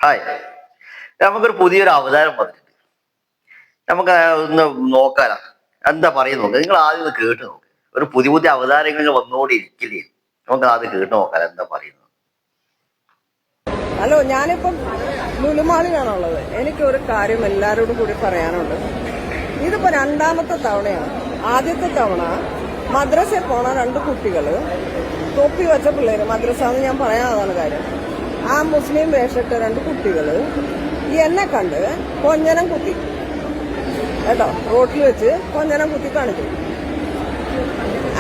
Hi, നമുക്കൊരു പുതിയൊരു അവതാരം വന്നിട്ടുണ്ട്. നമുക്ക് ഒന്ന് നോക്കാനാ എന്താ പറയുന്നത്. നിങ്ങൾ ആദ്യം ഒന്ന് കേട്ട് നോക്ക്. ഒരു പുതിയ പുതിയ അവതാരങ്ങൾ വന്നുകൂടി ഇരിക്കില്ലേ. നമുക്ക് ആദ്യം കേട്ട് നോക്കാൻ എന്താ പറയുന്നത്. ഹലോ, ഞാനിപ്പം ലുലുമാളിലാണുള്ളത്. എനിക്കൊരു കാര്യം എല്ലാവരോടും കൂടി പറയാനുണ്ട്. ഇതിപ്പോ രണ്ടാമത്തെ തവണയാണ്. ആദ്യത്തെ തവണ മദ്രസയിൽ പോണ രണ്ട് കുട്ടികൾ, തൊപ്പി വെച്ച പിള്ളേര്, മദ്രസ എന്ന് ഞാൻ പറയാതാണ് കാര്യം, ആ മുസ്ലിം വേഷിട്ട രണ്ട് കുട്ടികൾ എന്നെ കണ്ട് കൊഞ്ഞനം കുത്തി കേട്ടോ, റോട്ടിൽ വെച്ച് കൊഞ്ഞനം കുത്തി കാണിച്ചു.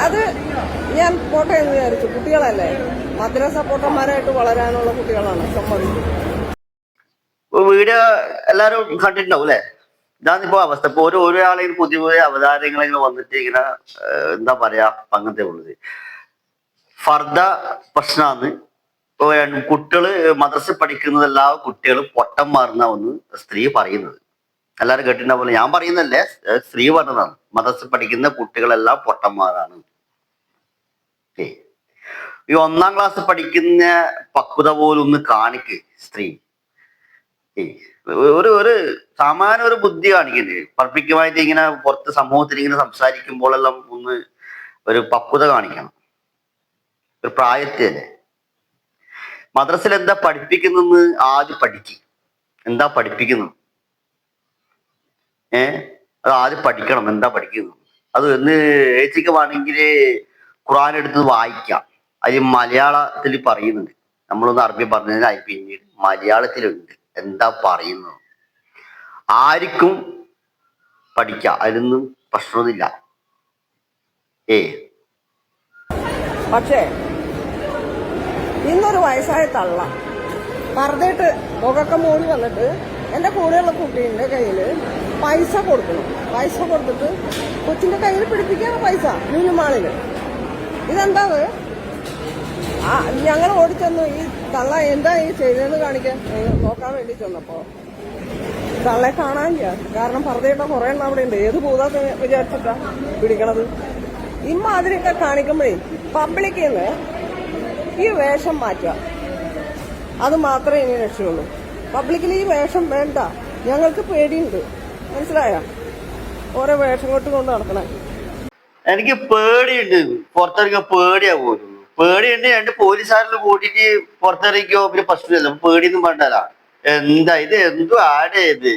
അത് ഞാൻ പോട്ടെ എന്ന് വിചാരിച്ചു. കുട്ടികളല്ലേ, മദ്രസ പൊട്ടന്മാരായിട്ട് വളരാനുള്ള കുട്ടികളാണ്, സമ്മതിച്ചു. വീഡിയോ എല്ലാരും കണ്ടിട്ടുണ്ടാവും അല്ലെ. ഇതാണിപ്പോ അവസ്ഥ. ഇപ്പൊ ഒരാളെയും പുതിയ പുതിയ അവതാരങ്ങൾ വന്നിട്ട് ഇങ്ങനെ എന്താ പറയാ അങ്ങനത്തെ ഉള്ളത്. ഫർദ പ്രശ്നമാണ്. ഇപ്പൊ കുട്ടികള് മദ്രസ പഠിക്കുന്നത് എല്ലാ കുട്ടികളും പൊട്ടന്മാർന്നാ ഒന്ന് സ്ത്രീ പറയുന്നത്. എല്ലാരും കേട്ടിട്ടുണ്ടാ പോലെ ഞാൻ പറയുന്നല്ലേ, സ്ത്രീ പറഞ്ഞതാണ്. മദ്രസ പഠിക്കുന്ന കുട്ടികളെല്ലാം പൊട്ടന്മാരാണ്. ഈ 1-ാം ക്ലാസ് പഠിക്കുന്ന പക്വത പോലും ഒന്ന് കാണിക്ക് സ്ത്രീ. ഒരു സാമാന്യ ഒരു ബുദ്ധി കാണിക്കണ്ടേ. പബ്ലിക്കുമായിട്ട് ഇങ്ങനെ പുറത്ത് സമൂഹത്തിൽ ഇങ്ങനെ സംസാരിക്കുമ്പോഴെല്ലാം ഒന്ന് ഒരു പക്വത കാണിക്കണം. ഒരു പ്രായത്തിലല്ലേ. മദ്രസയിൽ എന്താ പഠിപ്പിക്കുന്നെന്ന് ആദ്യം പഠിക്കും. എന്താ പഠിപ്പിക്കുന്നു അത് ആദ്യം പഠിക്കണം. എന്താ പഠിക്കുന്നത് അത് എന്ന് ഏച്ചിക്ക് വേണമെങ്കിൽ ഖുർആൻ എടുത്ത് വായിക്കാം. അതിൽ മലയാളത്തിൽ പറയുന്നുണ്ട്. നമ്മളൊന്ന് അറബി പറഞ്ഞതിനായി പിന്നീട് മലയാളത്തിലുണ്ട് എന്താ പറയുന്നത്. ആർക്കും പഠിക്കാം, അതിലൊന്നും പ്രശ്നമൊന്നുമില്ല. പക്ഷേ ഇന്നൊരു വയസ്സായ തള്ള പറഞ്ഞിട്ട് മുഖക്കെ മൂടി വന്നിട്ട് എന്റെ കൂടെയുള്ള കുട്ടീന്റെ കയ്യില് പൈസ കൊടുക്കണം. പൈസ കൊടുത്തിട്ട് കൊച്ചിന്റെ കയ്യിൽ പിടിപ്പിക്കാണ് പൈസ ലുലുമാളില്. ഇതെന്താത്? ഞങ്ങൾ ഓടിച്ചെന്നു. ഈ തള്ള എന്താ ഈ ചെയ്തതെന്ന് കാണിക്കാൻ നോക്കാൻ വേണ്ടി ചെന്നപ്പോ തള്ളെ കാണാനില്ല. കാരണം പറഞ്ഞിട്ട് കുറെ എണ്ണം അവിടെ ഉണ്ട്. ഏത് ഭൂതാന്ന് വിചാരിച്ചിട്ടാ പിടിക്കണത്? ഇമ്മാതിരിയൊക്കെ കാണിക്കുമ്പോഴേ പബ്ലിക്കിൽ നിന്ന് ഈ വേഷം മാറ്റുക, അത് മാത്രമേ ഇനി രക്ഷയുള്ളൂ. പബ്ലിക്കിൽ ഈ വേഷം വേണ്ട. ഞങ്ങൾക്ക് പേടിയുണ്ട്, മനസ്സിലായോ? ഓരോ വേഷം കൊണ്ട് നടക്കണേ. എനിക്ക് പേടിയുണ്ട്. പുറത്തിറങ്ങിയ പേടിയാ പോലും. പേടിയുണ്ട്. 2 പോലീസുകാരിൽ കൂട്ടിട്ട് പുറത്തിറങ്ങിക്കോ, പിന്നെ പ്രശ്നമില്ല. പേടിയൊന്നും വേണ്ടല്ല. എന്താ ഇത്? എന്തു ആഡ് ചെയ്ത്